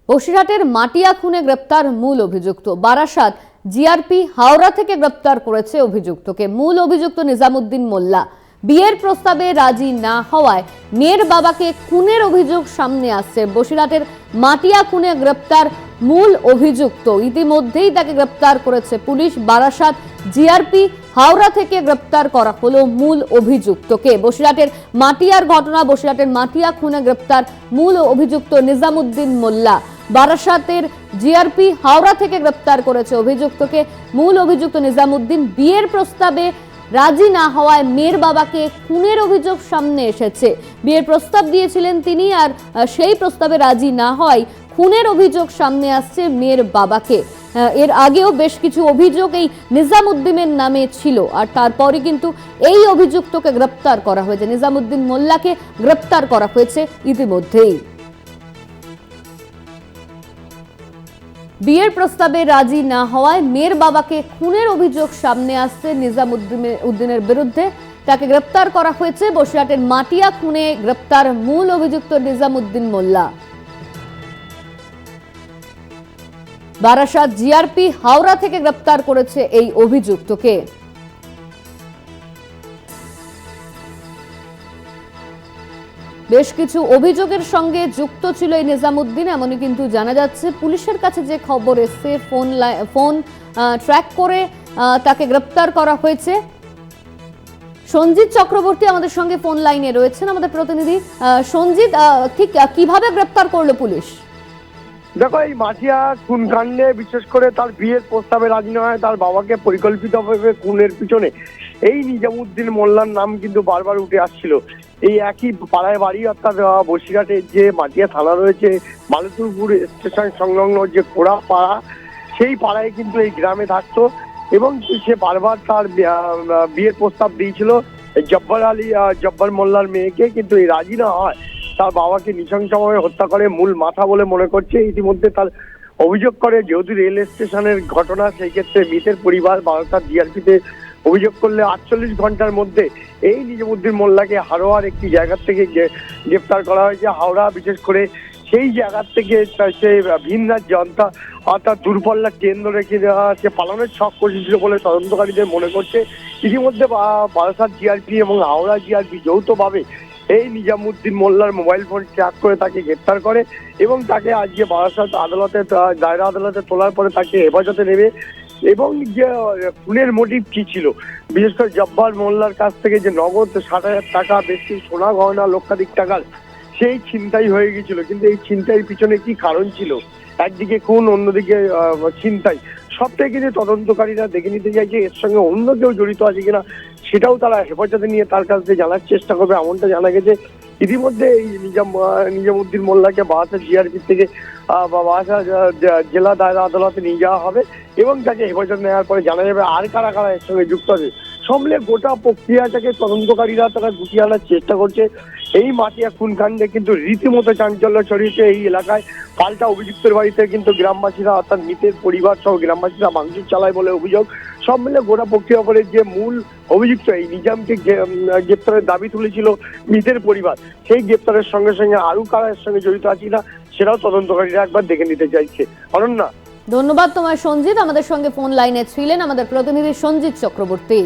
বসিরহাটের মাটিয়া খুনে গ্রেপ্তার মূল অভিযুক্ত। বারাসাত জিআরপি হাওড়া থেকে গ্রেপ্তার করেছে অভিযুক্তকে। মূল অভিযুক্ত নিজামুদ্দিন মোল্লা বিয়ের প্রস্তাবে রাজি না হওয়ায় মেয়ের বাবাকে খুনের অভিযোগ সামনে আসছে। বসিরহাটের মাটিয়া খুনে গ্রেপ্তার মূল অভিযুক্ত, ইতিমধ্যেই তাকে গ্রেপ্তার করেছে পুলিশ। বারাসাত জিআরপি হাওড়া থেকে গ্রেপ্তার করা হলো মূল অভিযুক্তকে। বসিরহাটের মাটিয়ার ঘটনা, বসিরহাটের মাটিয়া খুনে গ্রেপ্তার মূল অভিযুক্ত নিজামুদ্দিন মোল্লা। বারাসাতের জিআরপি হাওড়া থেকে গ্রেপ্তার করেছে অভিযুক্তকে। মূল অভিযুক্ত নিজামুদ্দিন বিয়ের প্রস্তাবে রাজি না হওয়ায় মেয়ের বাবাকে খুনের অভিযোগ সামনে এসেছে। বিয়ের প্রস্তাব দিয়েছিলেন তিনি, আর সেই প্রস্তাবে রাজি না হওয়ায় খুনের অভিযোগ সামনে আসছে মেয়ের বাবাকে। এর আগেও বেশ কিছু অভিযোগ এই নিজামুদ্দিনের নামে ছিল, আর তারপরে কিন্তু এই অভিযুক্তকে গ্রেপ্তার করা হয়েছে। নিজামুদ্দিন মোল্লাকে গ্রেপ্তার করা হয়েছে ইতিমধ্যেই। বিয়ের প্রস্তাবে রাজি না হওয়ায় মেয়ের বাবাকে খুনের অভিযোগ সামনে আসছে নিজামুদ্দিনের বিরুদ্ধে। তাকে গ্রেপ্তার করা হয়েছে। বসিরহাটের মাটিয়া খুনে গ্রেপ্তার মূল অভিযুক্ত নিজামুদ্দিন মোল্লা। বারাসাত জিআরপি হাওড়া থেকে গ্রেপ্তার করেছে এই অভিযুক্তকে। বেশ কিছু অভিযোগের সঙ্গে যুক্ত ছিল এই নিজামুদ্দিন, এমনই কিন্তু জানা যাচ্ছে। পুলিশের কাছে যে খবর এসছে, ফোন ট্র্যাক করে তাকে গ্রেপ্তার করা হয়েছে। সঞ্জিত চক্রবর্তী আমাদের সঙ্গে ফোন লাইনে রয়েছেন, আমাদের প্রতিনিধি। সঞ্জিত, ঠিক কিভাবে গ্রেপ্তার করলো পুলিশ? দেখো, এই মাটিয়া খুন কাণ্ডে বিশেষ করে তার বিয়ের প্রস্তাবে রাজি না হয় তার বাবাকে পরিকল্পিতভাবে খুনের পিছনে এই নিজামুদ্দিন মোল্লার নাম কিন্তু বারবার উঠে আসছিল। এই একই পাড়ায় বাড়ি, অর্থাৎ বসিরহাটের যে মাটিয়া থানা রয়েছে, বালুতুরপুর স্টেশন সংলগ্ন যে কোড়া পাড়া, সেই পাড়ায় কিন্তু এই গ্রামে থাকতো এবং সে বারবার তার বিয়ের প্রস্তাব দিয়েছিল জব্বার মোল্লার মেয়েকে, কিন্তু এই রাজি না হয় তার বাবাকে নৃশংসভাবে হত্যা করে মূল মাথা বলে মনে করছে। ইতিমধ্যে তার অভিযোগ করে, যেহেতু রেল স্টেশনের ঘটনা, সেই ক্ষেত্রে মৃতের পরিবার বারাসাত জিআরপিতে অভিযোগ করলে 48 ঘন্টার মধ্যে এই নিজামুদ্দিন মোল্লাকে হারোয়ার একটি জায়গা থেকে গ্রেপ্তার করা হয়েছে। হাওড়া বিশেষ করে সেই জায়গার থেকে সে ভিন রাজ্যে অর্থাৎ দূরপাল্লার ট্রেন ধরে সে পালানোর ছক করেছিল বলে তদন্তকারীদের মনে করছে। ইতিমধ্যে বারাসাত জিআরপি এবং হাওড়া জিআরপি যৌথভাবে এই নিজামুদ্দিন মোল্লার মোবাইল ফোন ট্র্যাক করে তাকে গ্রেপ্তার করে এবং তাকে আজকে বারাসাত আদালতে, দায়রা আদালতে তোলার পরে তাকে হেফাজতে নেবে। এবং যে খুনের মোটিভ কি ছিল, বিশেষ করে জব্বার মোল্লার কাছ থেকে যে নগদ 60,000 টাকা, বেশি সোনা গয়না, লক্ষাধিক টাকার সেই ছিনতাই হয়ে গেছিল। কিন্তু এই ছিনতাইয়ের পিছনে কি কারণ ছিল? একদিকে খুন, অন্যদিকে ছিনতাই। সবটাই কিন্তু তদন্তকারীরা দেখে নিতে চাইছে এর সঙ্গে অন্য কেউ জড়িত আছে কিনা, সেটাও তারা হেফাজতে নিয়ে তার কাছ থেকে জানার চেষ্টা করবে, এমনটা জানা গেছে। ইতিমধ্যে এই নিজামুদ্দিন মোল্লাকে বারাসাত জিআরপি থেকে বারাসাত জেলা দায়রা আদালতে নিয়ে যাওয়া হবে এবং তাকে হেফাজত নেওয়ার পরে জানা যাবে আর কারা কারা এর সঙ্গে যুক্ত আছে। সব মিলে গোটা প্রক্রিয়াটাকে তদন্তকারীরা তারা গুছিয়ে আনার চেষ্টা করছে। এই মাটিয়া খুন কাণ্ডে কিন্তু রীতিমতো চাঞ্চল্য ছড়িয়েছে এই এলাকায়। পাল্টা অভিযুক্তের বাড়িতে কিন্তু গ্রামবাসীরা, অর্থাৎ মৃতের পরিবার সহ গ্রামবাসীরা ভাঙচুর চালায় বলে অভিযোগ। সব মিলে গোটা প্রক্রিয়া করে যে মূল অভিযুক্ত এই নিজামকে গ্রেপ্তারের দাবি তুলেছিল মৃতের পরিবার, সেই গ্রেপ্তারের সঙ্গে সঙ্গে আরো কারা এর সঙ্গে জড়িত আছে কিনা সেটাও তদন্তকারীরা একবার দেখে নিতে চাইছে। অনন্যা, ধন্যবাদ তোমায় সঞ্জিত। আমাদের সঙ্গে ফোন লাইনে ছিলেন আমাদের প্রতিনিধি সঞ্জিত চক্রবর্তী।